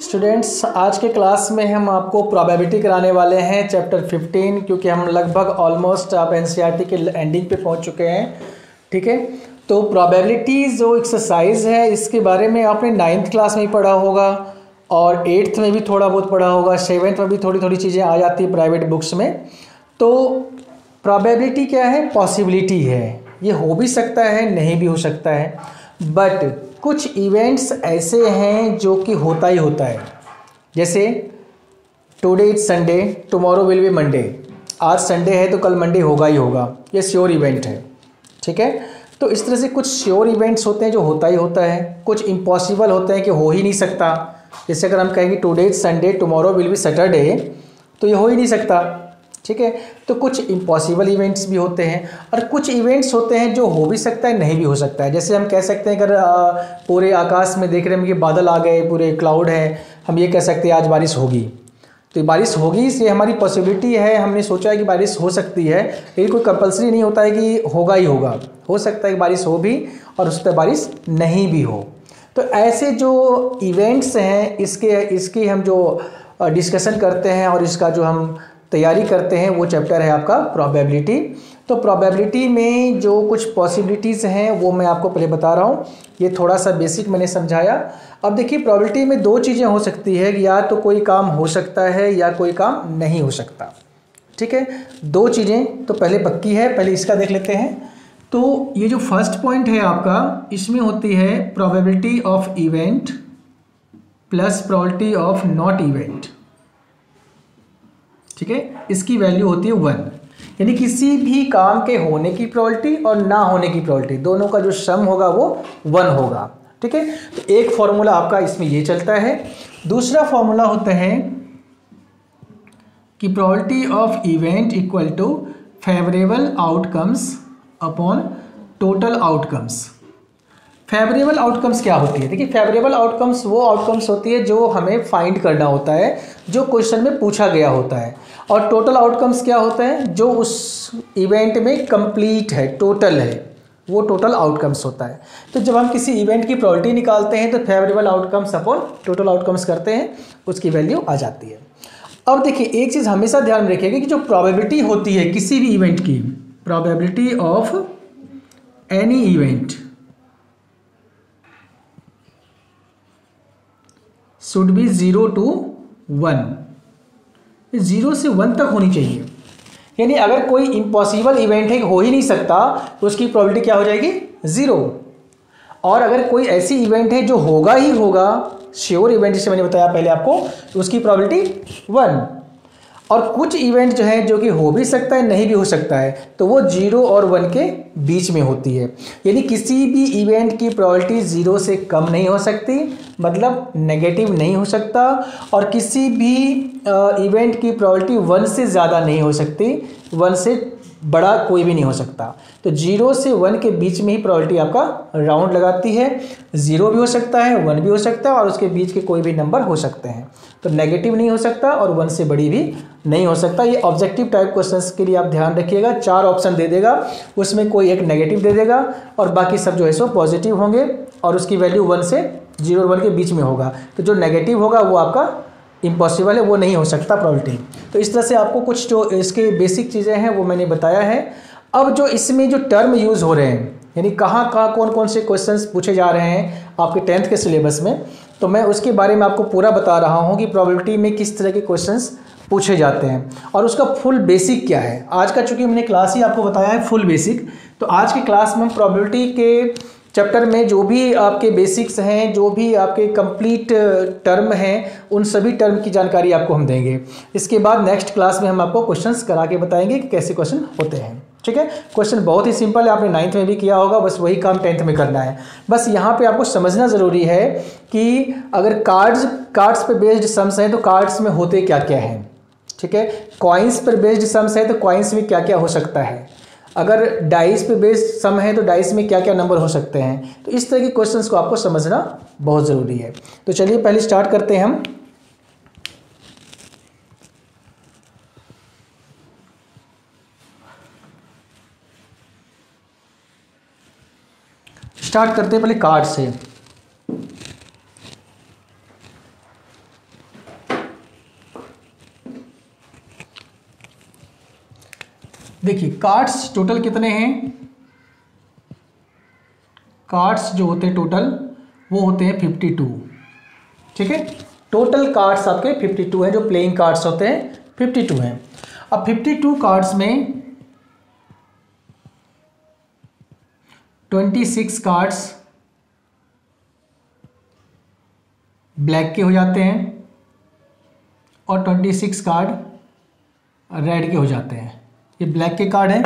Students, आज के class में हम आपको प्रोबेबिलिटी कराने वाले हैं चैप्टर 15, क्योंकि हम लगभग ऑलमोस्ट आप एनसीईआरटी के एंडिंग पे पहुंच चुके हैं। ठीक है, तो प्रोबेबिलिटी जो एक्सरसाइज है इसके बारे में आपने 9th क्लास में ही पढ़ा होगा और 8th में भी थोड़ा बहुत पढ़ा होगा, 7th में भी थोड़ी थोड़ी चीज़ें आ जाती है प्राइवेट बुक्स में। तो प्रोबेबिलिटी क्या है? पॉसिबिलिटी है, ये हो भी सकता है नहीं भी हो सकता है, बट कुछ इवेंट्स ऐसे हैं जो कि होता ही होता है। जैसे today it's Sunday, tomorrow will be Monday. आज संडे है तो कल मंडे होगा ही होगा, ये श्योर इवेंट है। ठीक है, तो इस तरह से कुछ श्योर इवेंट्स होते हैं जो होता ही होता है, कुछ इम्पॉसिबल होते हैं कि हो ही नहीं सकता। जैसे अगर हम कहेंगे today it's Sunday, tomorrow will be Saturday, तो ये हो ही नहीं सकता। ठीक है, तो कुछ इम्पॉसिबल इवेंट्स भी होते हैं और कुछ इवेंट्स होते हैं जो हो भी सकता है नहीं भी हो सकता है। जैसे हम कह सकते हैं अगर पूरे आकाश में देख रहे हैं कि बादल आ गए, पूरे क्लाउड है, हम ये कह सकते हैं आज बारिश होगी, तो बारिश होगी इसलिए हमारी पॉसिबिलिटी है, हमने सोचा है कि बारिश हो सकती है, लेकिन कोई कंपल्सरी नहीं होता है कि होगा ही होगा। हो सकता है कि बारिश हो भी और उस पर बारिश नहीं भी हो। तो ऐसे जो इवेंट्स हैं इसकी हम जो डिस्कशन करते हैं और इसका जो हम तैयारी करते हैं वो चैप्टर है आपका प्रोबेबिलिटी। तो प्रोबेबिलिटी में जो कुछ पॉसिबिलिटीज़ हैं वो मैं आपको पहले बता रहा हूँ, ये थोड़ा सा बेसिक मैंने समझाया। अब देखिए, प्रोबेबिलिटी में दो चीज़ें हो सकती है, या तो कोई काम हो सकता है या कोई काम नहीं हो सकता। ठीक है, दो चीज़ें तो पहले पक्की है, पहले इसका देख लेते हैं। तो ये जो फर्स्ट पॉइंट है आपका, इसमें होती है probability of event plus probability of not event. ठीक है, इसकी वैल्यू होती है 1, यानी किसी भी काम के होने की प्रोबेबिलिटी और ना होने की प्रोबेबिलिटी दोनों का जो सम होगा वो 1 होगा। ठीक है, तो एक फॉर्मूला आपका इसमें ये चलता है। दूसरा फॉर्मूला होता है कि probability of event equal to favourable outcomes upon total outcomes. Favourable outcomes क्या होती है? देखिए, फेवरेबल आउटकम्स वो आउटकम्स होती है जो हमें फाइंड करना होता है, जो क्वेश्चन में पूछा गया होता है। और टोटल आउटकम्स क्या होता है? जो उस इवेंट में कंप्लीट है, टोटल है, वो टोटल आउटकम्स होता है। तो जब हम किसी इवेंट की प्रोबेबिलिटी निकालते हैं तो favourable outcomes upon total outcomes करते हैं, उसकी वैल्यू आ जाती है। अब देखिए, एक चीज़ हमेशा ध्यान में रखिएगा कि जो प्रोबेबिलिटी होती है किसी भी इवेंट की, probability of any event should be 0 to 1, 0 से 1 तक होनी चाहिए। यानी अगर कोई इम्पॉसिबल इवेंट है कि हो ही नहीं सकता तो उसकी प्रोबेबिलिटी क्या हो जाएगी? 0। और अगर कोई ऐसी इवेंट है जो होगा ही होगा, श्योर इवेंट जिसे मैंने बताया पहले आपको, तो उसकी प्रोबेबिलिटी 1। और कुछ इवेंट जो है जो कि हो भी सकता है नहीं भी हो सकता है, तो वो 0 और 1 के बीच में होती है। यानी किसी भी इवेंट की प्रोबेबिलिटी 0 से कम नहीं हो सकती, मतलब नेगेटिव नहीं हो सकता, और किसी भी इवेंट की प्रोबेबिलिटी 1 से ज़्यादा नहीं हो सकती, 1 से बड़ा कोई भी नहीं हो सकता। तो 0 से 1 के बीच में ही प्रोबेबिलिटी आपका राउंड लगाती है। 0 भी हो सकता है, 1 भी हो सकता है, और उसके बीच के कोई भी नंबर हो सकते हैं। तो नेगेटिव नहीं हो सकता और 1 से बड़ी भी नहीं हो सकता। ये ऑब्जेक्टिव टाइप क्वेश्चंस के लिए आप ध्यान रखिएगा, 4 ऑप्शन दे देगा, उसमें कोई एक नेगेटिव दे देगा और बाकी सब जो है सो पॉजिटिव होंगे, और उसकी वैल्यू 1 से 0 और 1 के बीच में होगा। तो जो नेगेटिव होगा वो आपका इम्पॉसिबल है, वो नहीं हो सकता प्रोबेबिलिटी। तो इस तरह से आपको कुछ जो इसके बेसिक चीज़ें हैं वो मैंने बताया है। अब जो इसमें जो टर्म यूज़ हो रहे हैं, यानी कहाँ कहाँ कौन कौन से क्वेश्चंस पूछे जा रहे हैं आपके 10th के सिलेबस में, तो मैं उसके बारे में आपको पूरा बता रहा हूँ कि प्रोबेबिलिटी में किस तरह के क्वेश्चंस पूछे जाते हैं और उसका फुल बेसिक क्या है। आज का चूँकि मैंने क्लास ही आपको बताया है फुल बेसिक, तो आज की क्लास में हम प्रोबेबिलिटी के चैप्टर में जो भी आपके बेसिक्स हैं, जो भी आपके कंप्लीट टर्म हैं, उन सभी टर्म की जानकारी आपको हम देंगे। इसके बाद नेक्स्ट क्लास में हम आपको क्वेश्चंस करा के बताएंगे कि कैसे क्वेश्चन होते हैं। ठीक है, क्वेश्चन बहुत ही सिंपल है, आपने 9th में भी किया होगा, बस वही काम 10th में करना है। बस यहाँ पे आपको समझना ज़रूरी है कि अगर कार्ड्स पे बेस्ड सम्स हैं तो कार्ड्स में होते क्या क्या हैं। ठीक है, कॉइन्स पर बेस्ड सम्स है तो कॉइन्स में क्या क्या हो सकता है, अगर डाइस पे बेस्ड सम है तो डाइस में क्या क्या नंबर हो सकते हैं। तो इस तरह के क्वेश्चंस को आपको समझना बहुत ज़रूरी है। तो चलिए पहले स्टार्ट करते हैं हम। स्टार्ट करते हैं पहले कार्ड से। देखिए कार्ड्स टोटल कितने हैं, कार्ड्स जो होते हैं टोटल वो होते हैं 52। ठीक है, टोटल कार्ड्स आपके 52 हैं, जो प्लेइंग कार्ड्स होते हैं 52 हैं। अब 52 कार्ड्स में 26 कार्ड्स ब्लैक के हो जाते हैं और 26 कार्ड रेड के हो जाते हैं। ये ब्लैक के कार्ड हैं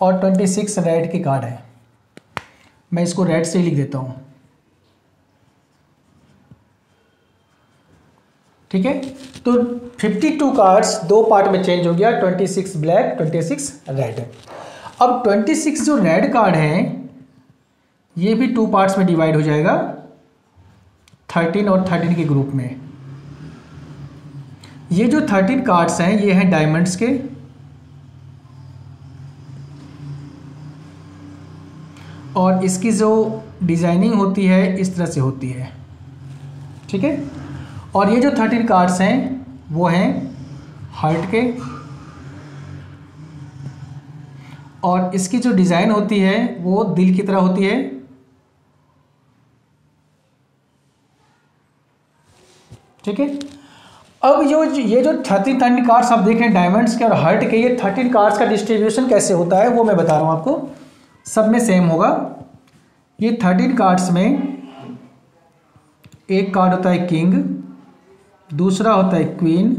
और 26 रेड के कार्ड हैं। मैं इसको रेड से ही लिख देता हूँ। ठीक है, तो 52 कार्ड्स दो पार्ट में चेंज हो गया, 26 ब्लैक 26 रेड। अब 26 जो रेड कार्ड है ये भी 2 पार्ट्स में डिवाइड हो जाएगा, 13 और 13 के ग्रुप में। ये जो 13 कार्ड्स हैं ये हैं डायमंड्स के, और इसकी जो डिजाइनिंग होती है इस तरह से होती है। ठीक है, और ये जो 13 कार्ड्स हैं वो हैं हार्ट के, और इसकी जो डिजाइन होती है वो दिल की तरह होती है। ठीक है, अब ये जो 13 कार्ड्स आप देख रहे हैं डायमंड्स के और हार्ट के, ये 13 कार्ड्स का डिस्ट्रीब्यूशन कैसे होता है वो मैं बता रहा हूं आपको। सब में सेम होगा। ये 13 कार्ड्स में एक कार्ड होता है किंग, दूसरा होता है क्वीन,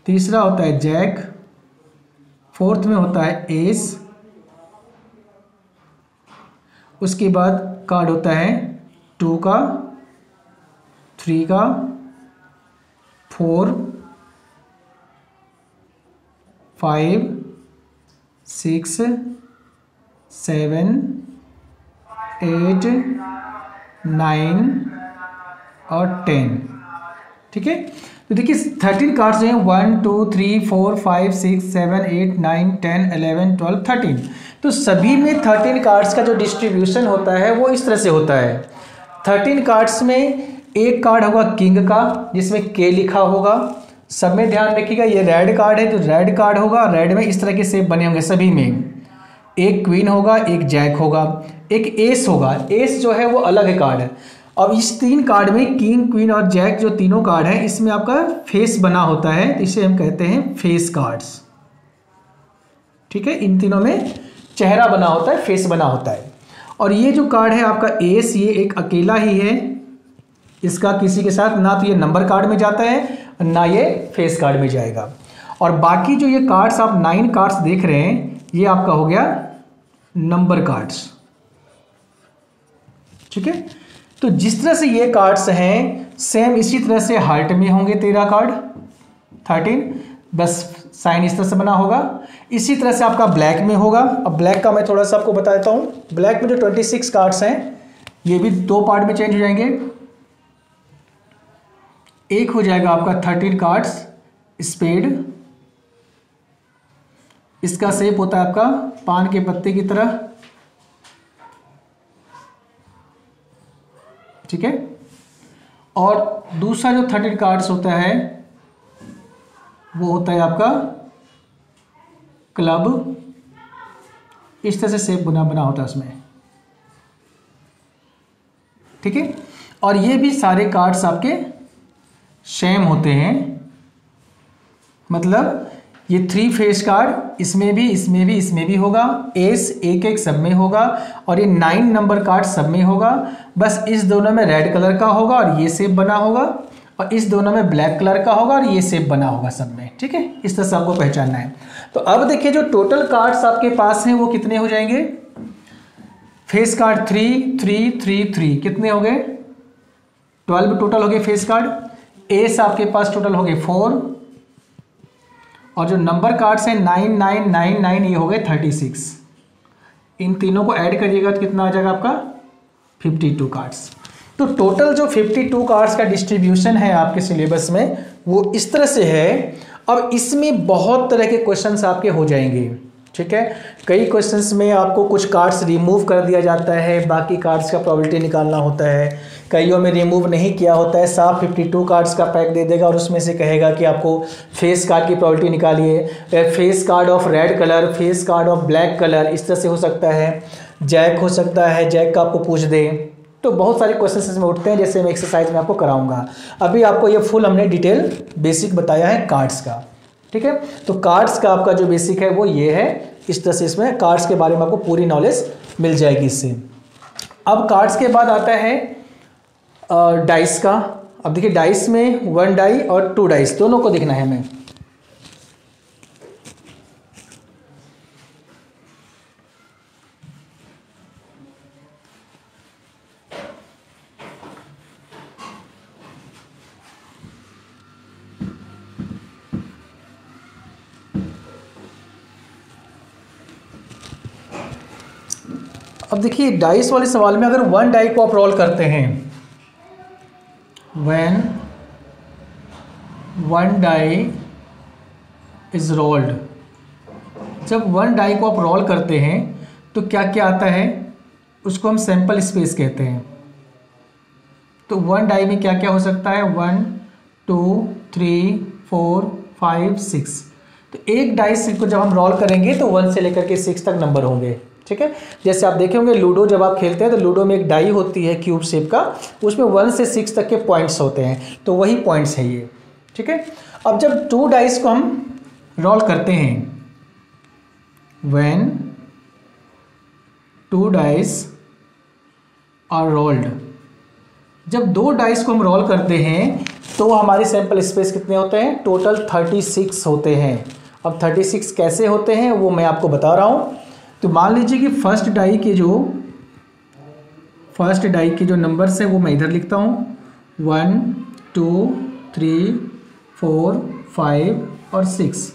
तीसरा होता है जैक, फोर्थ में होता है एस, उसके बाद कार्ड होता है 2 का, 3 का, 4, 5, 6, 7, 8, 9 और 10। ठीक है, तो देखिए 13 कार्ड्स हैं, 1 2 3 4 5 6 7 8 9 10 11 12 13। तो सभी में 13 कार्ड्स का जो डिस्ट्रीब्यूशन होता है वो इस तरह से होता है। 13 कार्ड्स में एक कार्ड होगा किंग का जिसमें के लिखा होगा। सब में ध्यान रखिएगा, ये रेड कार्ड है तो रेड कार्ड होगा, रेड में इस तरह के शेप बने होंगे सभी में। एक क्वीन होगा, एक जैक होगा, एक एस होगा। एस जो है वो अलग है कार्ड है। अब इस 3 कार्ड में किंग क्वीन और जैक जो तीनों कार्ड हैं इसमें आपका फेस बना होता है, तो इसे हम कहते हैं फेस कार्ड्स। ठीक है, इन तीनों में चेहरा बना होता है, फेस बना होता है। और ये जो कार्ड है आपका एस, ये एक अकेला ही है, इसका किसी के साथ ना तो ये नंबर कार्ड में जाता है ना ये फेस कार्ड में जाएगा। और बाकी जो ये कार्ड्स आप 9 कार्ड्स देख रहे हैं ये आपका हो गया नंबर कार्ड्स। ठीक है, तो जिस तरह से ये कार्ड्स हैं सेम इसी तरह से हार्ट में होंगे 13 कार्ड 13, बस साइन इस तरह से बना होगा। इसी तरह से आपका ब्लैक में होगा। अब ब्लैक का मैं थोड़ा सा आपको बता देता हूं। ब्लैक में जो 26 कार्ड्स हैं ये भी 2 पार्ट में चेंज हो जाएंगे। एक हो जाएगा आपका 13 कार्ड्स स्पेड, इसका शेप होता है आपका पान के पत्ते की तरह। ठीक है, और दूसरा जो 13 कार्ड्स होता है वो होता है आपका क्लब, इस तरह से शेप बना होता है उसमें। ठीक है, और ये भी सारे कार्ड्स आपके सेम होते हैं, मतलब ये 3 फेस कार्ड इसमें भी इसमें भी इसमें भी होगा, एस एक एक सब में होगा, और ये 9 नंबर कार्ड सब में होगा। बस इस दोनों में रेड कलर का होगा और ये शेप बना होगा, और इस दोनों में ब्लैक कलर का होगा और ये शेप बना होगा सब में। ठीक है, इस तरह से आपको पहचानना है। तो अब देखिए जो टोटल कार्ड्स आपके पास हैं वो कितने हो जाएंगे। फेस कार्ड 3 3 3 3 कितने हो गए, 12 टोटल हो गए फेस कार्ड। एस आपके पास टोटल हो गए 4, और जो नंबर कार्ड्स हैं 9 9 9 9 ये हो गए 36। इन तीनों को ऐड करिएगा तो कितना आ जाएगा आपका 52 कार्ड्स। तो टोटल जो 52 कार्ड्स का डिस्ट्रीब्यूशन है आपके सिलेबस में वो इस तरह से है। अब इसमें बहुत तरह के क्वेश्चंस आपके हो जाएंगे। ठीक है। कई क्वेश्चंस में आपको कुछ कार्ड्स रिमूव कर दिया जाता है, बाकी कार्ड्स का प्रोबेबिलिटी निकालना होता है। कईयों में रिमूव नहीं किया होता है, साफ 52 कार्ड्स का पैक दे देगा और उसमें से कहेगा कि आपको फेस कार्ड की प्रोबेबिलिटी निकालिए। Face card of red colour, face card of black colour, इस तरह से हो सकता है। जैक हो सकता है, जैक का आपको पूछ दे। तो बहुत सारे क्वेश्चन इसमें उठते हैं, जैसे मैं एक्सरसाइज में आपको कराऊंगा। अभी आपको ये फुल हमने डिटेल बेसिक बताया है कार्ड्स का, ठीक है। तो कार्ड्स का आपका जो बेसिक है वो ये है। इस तरह से इसमें कार्ड्स के बारे में आपको पूरी नॉलेज मिल जाएगी इससे। अब कार्ड्स के बाद आता है डाइस का। अब देखिए डाइस में 1 डाई और 2 डाइस दोनों को देखना है हमें। अब देखिए डाइस वाले सवाल में अगर 1 डाई को आप रोल करते हैं, व्हेन 1 डाई इज रोल्ड, जब 1 डाई को आप रोल करते हैं तो क्या क्या आता है, उसको हम सैंपल स्पेस कहते हैं। तो 1 डाई में क्या क्या हो सकता है, 1 2 3 4 5 6। तो एक डाइस को जब हम रोल करेंगे तो 1 से लेकर के 6 तक नंबर होंगे, ठीक है। जैसे आप देखे होंगे लूडो जब आप खेलते हैं तो लूडो में एक डाई होती है क्यूब शेप का, उसमें 1 से 6 तक के पॉइंट्स होते हैं, तो वही पॉइंट्स है ये, ठीक है। अब जब 2 डाइस को हम रोल करते हैं, व्हेन 2 डाइस आर रोल्ड, जब 2 डाइस को हम रोल करते हैं तो हमारे सैंपल स्पेस कितने होते हैं, टोटल 36 होते हैं। अब 36 कैसे होते हैं वो मैं आपको बता रहा हूँ। तो मान लीजिए कि फर्स्ट डाई के जो नंबर्स हैं वो मैं इधर लिखता हूँ, 1 2 3 4 5 और 6।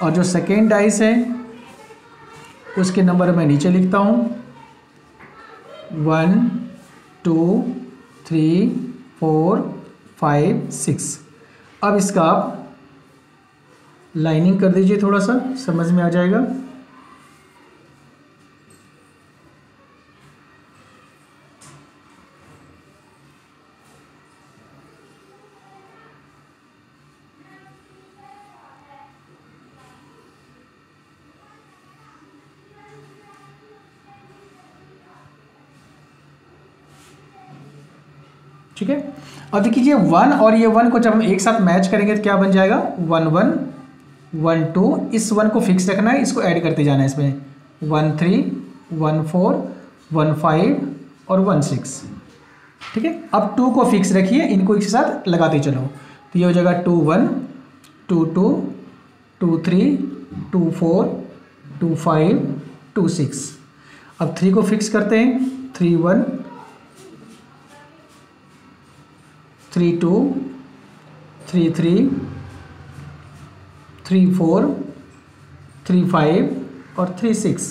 और जो सेकेंड डाइस है उसके नंबर मैं नीचे लिखता हूँ, 1 2 3 4 5 6। अब इसका आप लाइनिंग कर दीजिए, थोड़ा सा समझ में आ जाएगा। ठीक है। अब देखिए 1 और ये 1 को जब हम एक साथ मैच करेंगे तो क्या बन जाएगा, 1 1 1 2। इस 1 को फिक्स रखना है, इसको ऐड करते जाना है इसमें, 1 3 1 4 1 5 और 1 6, ठीक है। अब 2 को फिक्स रखिए, इनको एक साथ लगाते चलो, तो ये हो जाएगा 2 1 2 2 2 3 2 4 2 5 2 6। अब 3 को फिक्स करते हैं, 3 1 3 2 3 3 3 4 3 5 और 3 6।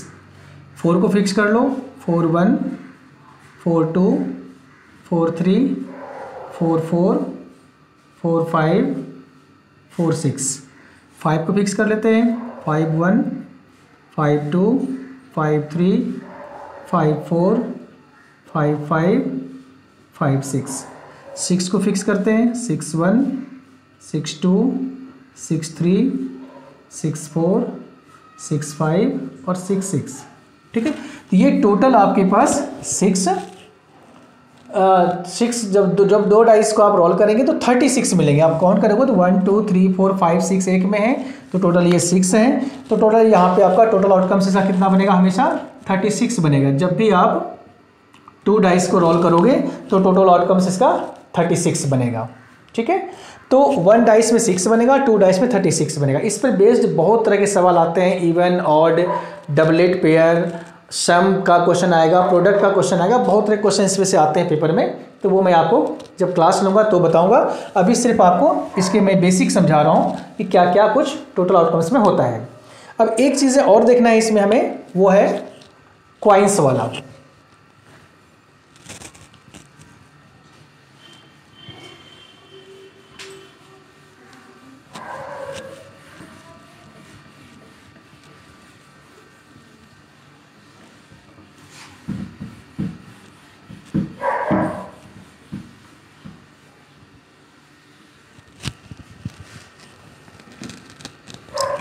4 को फिक्स कर लो, 4 1 4 2 4 3 4 4 4 5 4 6। 5 को फिक्स कर लेते हैं, 5 1 5 2 5 3 5 4 5 5 5 6। 6 को फिक्स करते हैं, 6 1 6 2 6 3 6 4 6 5 और 6 6, ठीक है। तो ये टोटल आपके पास 6 जब 2 डाइस को आप रोल करेंगे तो 36 मिलेंगे। आप काउंट करेंगे तो 1 2 3 4 5 6 एक में है, तो टोटल ये 6 है। तो टोटल यहाँ पे आपका टोटल आउटकम से कितना बनेगा, हमेशा 36 बनेगा। जब भी आप 2 डाइस को रोल करोगे तो टोटल आउटकम से इसका 36 बनेगा, ठीक है। तो 1 डाइस में 6 बनेगा, 2 डाइस में 36 बनेगा। इस पर बेस्ड बहुत तरह के सवाल आते हैं, इवन ऑड, डबलेट पेयर, सम का क्वेश्चन आएगा, प्रोडक्ट का क्वेश्चन आएगा, बहुत तरह के क्वेश्चन इसमें से आते हैं पेपर में। तो वो मैं आपको जब क्लास लूँगा तो बताऊँगा। अभी सिर्फ आपको इसके मैं बेसिक समझा रहा हूँ कि क्या क्या कुछ टोटल आउटकम्स में होता है। अब एक चीज़ें और देखना है इसमें हमें, वो है क्वाइंस वाला।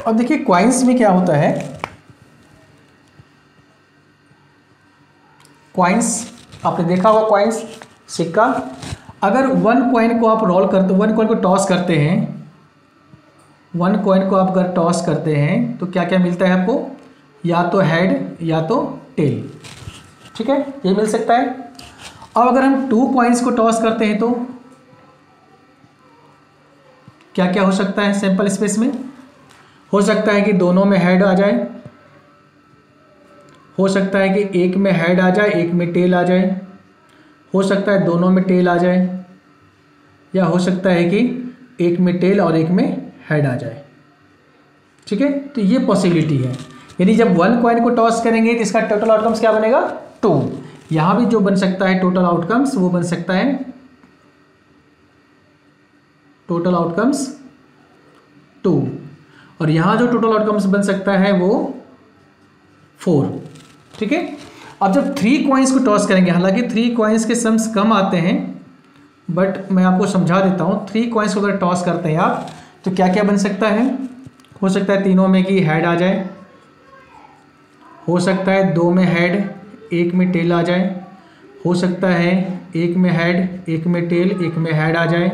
अब देखिए कॉइन्स में क्या होता है, कॉइन्स आपने देखा होगा, कॉइन्स सिक्का, अगर वन कॉइन को आप रोल करते, वन कॉइन को टॉस करते हैं, वन कॉइन को आप अगर टॉस करते हैं तो क्या क्या मिलता है आपको, या तो हेड या तो टेल, ठीक है, ये मिल सकता है। अब अगर हम टू कॉइन्स को टॉस करते हैं तो क्या क्या हो सकता है सैंपल स्पेस में, हो सकता है कि दोनों में हेड आ जाए, हो सकता है कि एक में हेड आ जाए एक में टेल आ जाए, हो सकता है दोनों में टेल आ जाए, या हो सकता है कि एक में टेल और एक में हेड आ जाए, ठीक है। तो ये पॉसिबिलिटी है, यानी जब वन कॉइन को टॉस करेंगे तो इसका टोटल आउटकम्स क्या बनेगा, 2। यहाँ भी जो बन सकता है टोटल आउटकम्स वो बन सकता है टोटल आउटकम्स 2, और यहाँ जो टोटल आउटकम्स बन सकता है वो 4, ठीक है। अब जब 3 कॉइन्स को टॉस करेंगे, हालांकि 3 कॉइन्स के सम्स कम आते हैं, बट मैं आपको समझा देता हूँ। 3 कॉइन्स को अगर टॉस करते हैं आप तो क्या क्या बन सकता है, हो सकता है तीनों में कि हेड आ जाए, हो सकता है 2 में हेड एक में टेल आ जाए, हो सकता है एक में हेड एक में टेल एक में हेड आ जाए,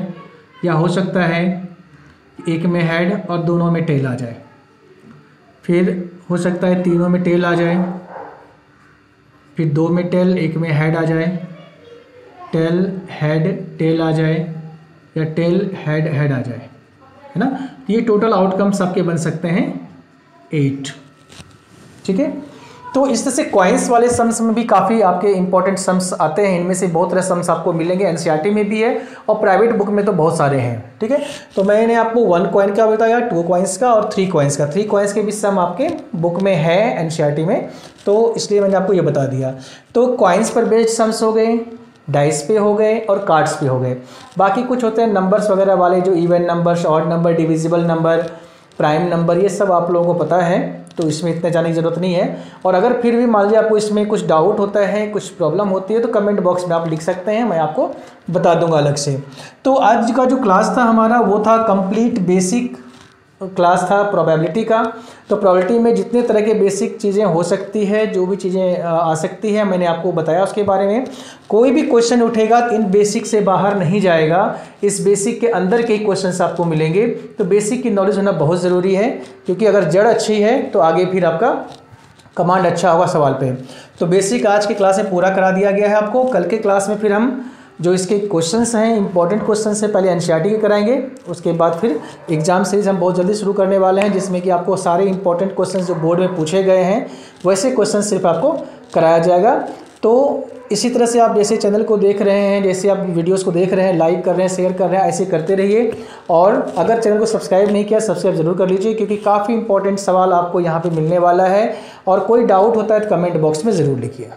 या हो सकता है एक में हेड और दोनों में टेल आ जाए, फिर हो सकता है तीनों में टेल आ जाए, फिर 2 में टेल एक में हेड आ जाए, टेल हेड टेल आ जाए, या टेल हेड हेड आ जाए, है ना। ये टोटल आउटकम्स आपके बन सकते हैं 8, ठीक है। तो इस तरह से कॉइन्स वाले सम्स में भी काफ़ी आपके इंपॉर्टेंट सम्स आते हैं, इनमें से बहुत तरह सम्स आपको मिलेंगे, एनसीईआरटी में भी है और प्राइवेट बुक में तो बहुत सारे हैं, ठीक है। तो मैंने आपको 1 कॉइन का बताया, 2 कॉइन्स का और 3 कॉइन्स का। 3 कॉइन्स के भी सम आपके बुक में है एनसीईआरटी में, तो इसलिए मैंने आपको ये बता दिया। तो कॉइन्स पर बेस्ड सम्स हो गए, डाइस पे हो गए और कार्ड्स पे हो गए। बाकी कुछ होते हैं नंबर्स वगैरह वाले, जो even number, odd number, divisible number, prime number, ये सब आप लोगों को पता है, तो इसमें इतने जाने की ज़रूरत नहीं है। और अगर फिर भी मान लीजिए आपको इसमें कुछ डाउट होता है, कुछ प्रॉब्लम होती है, तो कमेंट बॉक्स में आप लिख सकते हैं, मैं आपको बता दूंगा अलग से। तो आज का जो क्लास था हमारा वो था कंप्लीट बेसिक क्लास था प्रोबेबिलिटी का। तो प्रोबेबिलिटी में जितने तरह के बेसिक चीज़ें हो सकती है, जो भी चीज़ें आ सकती है, मैंने आपको बताया उसके बारे में। कोई भी क्वेश्चन उठेगा इन बेसिक से बाहर नहीं जाएगा, इस बेसिक के अंदर के क्वेश्चंस आपको मिलेंगे। तो बेसिक की नॉलेज होना बहुत ज़रूरी है, क्योंकि अगर जड़ अच्छी है तो आगे फिर आपका कमांड अच्छा होगा सवाल पे। तो बेसिक आज की क्लास में पूरा करा दिया गया है आपको। कल के क्लास में फिर हम जो इसके क्वेश्चंस हैं, इंपॉर्टेंट क्वेश्चंस हैं, पहले एनसीईआरटी के कराएंगे, उसके बाद फिर एग्जाम सीरीज हम बहुत जल्दी शुरू करने वाले हैं, जिसमें कि आपको सारे इंपॉर्टेंट क्वेश्चंस जो बोर्ड में पूछे गए हैं वैसे क्वेश्चन सिर्फ आपको कराया जाएगा। तो इसी तरह से आप जैसे चैनल को देख रहे हैं, जैसे आप वीडियोस को देख रहे हैं, लाइक कर रहे हैं, शेयर कर रहे हैं, ऐसे करते रहिए। और अगर चैनल को सब्सक्राइब नहीं किया, सब्सक्राइब जरूर कर लीजिए, क्योंकि काफ़ी इंपॉर्टेंट सवाल आपको यहाँ पे मिलने वाला है। और कोई डाउट होता है तो कमेंट बॉक्स में ज़रूर लिखिए।